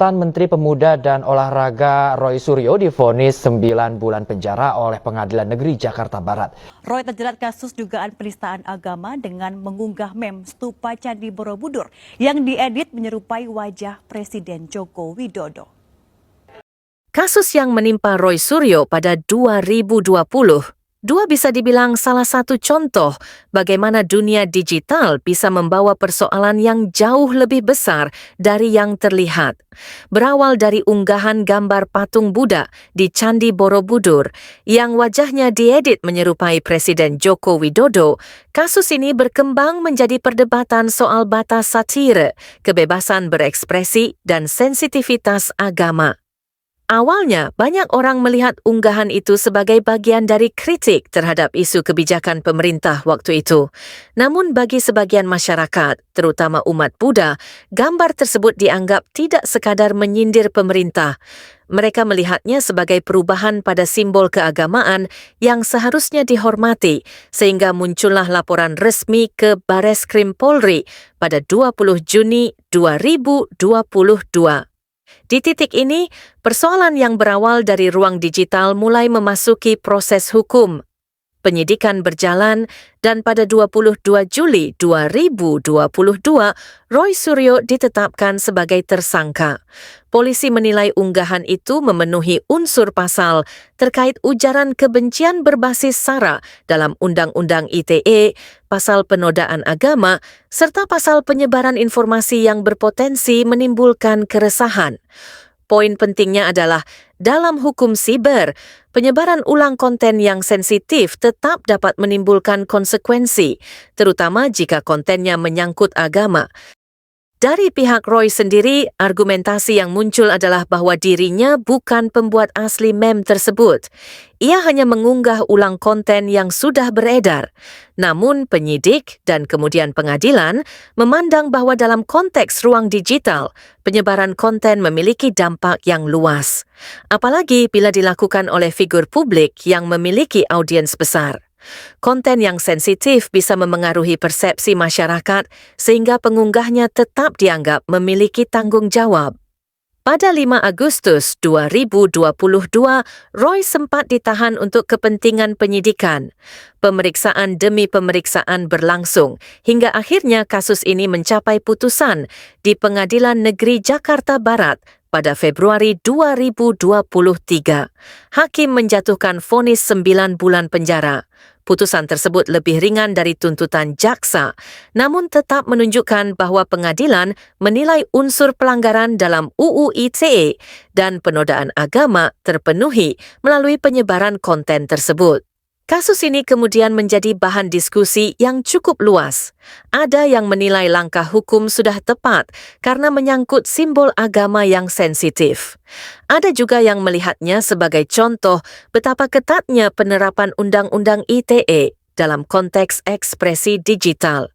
Mantan Menteri Pemuda dan Olahraga Roy Suryo divonis 9 bulan penjara oleh Pengadilan Negeri Jakarta Barat. Roy terjerat kasus dugaan penistaan agama dengan mengunggah meme stupa Candi Borobudur yang diedit menyerupai wajah Presiden Joko Widodo. Kasus yang menimpa Roy Suryo pada 2020 bisa dibilang salah satu contoh bagaimana dunia digital bisa membawa persoalan yang jauh lebih besar dari yang terlihat. Berawal dari unggahan gambar patung Buddha di Candi Borobudur yang wajahnya diedit menyerupai Presiden Joko Widodo, kasus ini berkembang menjadi perdebatan soal batas satire, kebebasan berekspresi, dan sensitivitas agama. Awalnya, banyak orang melihat unggahan itu sebagai bagian dari kritik terhadap isu kebijakan pemerintah waktu itu. Namun bagi sebagian masyarakat, terutama umat Buddha, gambar tersebut dianggap tidak sekadar menyindir pemerintah. Mereka melihatnya sebagai perubahan pada simbol keagamaan yang seharusnya dihormati, sehingga muncullah laporan resmi ke Bareskrim Polri pada 20 Juni 2022. Di titik ini, persoalan yang berawal dari ruang digital mulai memasuki proses hukum. Penyidikan berjalan dan pada 22 Juli 2022, Roy Suryo ditetapkan sebagai tersangka. Polisi menilai unggahan itu memenuhi unsur pasal terkait ujaran kebencian berbasis SARA dalam Undang-Undang ITE, pasal penodaan agama, serta pasal penyebaran informasi yang berpotensi menimbulkan keresahan. Poin pentingnya adalah, dalam hukum siber, penyebaran ulang konten yang sensitif tetap dapat menimbulkan konsekuensi, terutama jika kontennya menyangkut agama. Dari pihak Roy sendiri, argumentasi yang muncul adalah bahwa dirinya bukan pembuat asli meme tersebut. Ia hanya mengunggah ulang konten yang sudah beredar. Namun penyidik dan kemudian pengadilan memandang bahwa dalam konteks ruang digital, penyebaran konten memiliki dampak yang luas. Apalagi bila dilakukan oleh figur publik yang memiliki audiens besar. Konten yang sensitif bisa memengaruhi persepsi masyarakat sehingga pengunggahnya tetap dianggap memiliki tanggung jawab. Pada 5 Agustus 2022, Roy sempat ditahan untuk kepentingan penyidikan. Pemeriksaan demi pemeriksaan berlangsung hingga akhirnya kasus ini mencapai putusan di Pengadilan Negeri Jakarta Barat pada Februari 2023. Hakim menjatuhkan vonis 9 bulan penjara. Putusan tersebut lebih ringan dari tuntutan jaksa, namun tetap menunjukkan bahwa pengadilan menilai unsur pelanggaran dalam UU ITE dan penodaan agama terpenuhi melalui penyebaran konten tersebut. Kasus ini kemudian menjadi bahan diskusi yang cukup luas. Ada yang menilai langkah hukum sudah tepat karena menyangkut simbol agama yang sensitif. Ada juga yang melihatnya sebagai contoh betapa ketatnya penerapan Undang-Undang ITE dalam konteks ekspresi digital.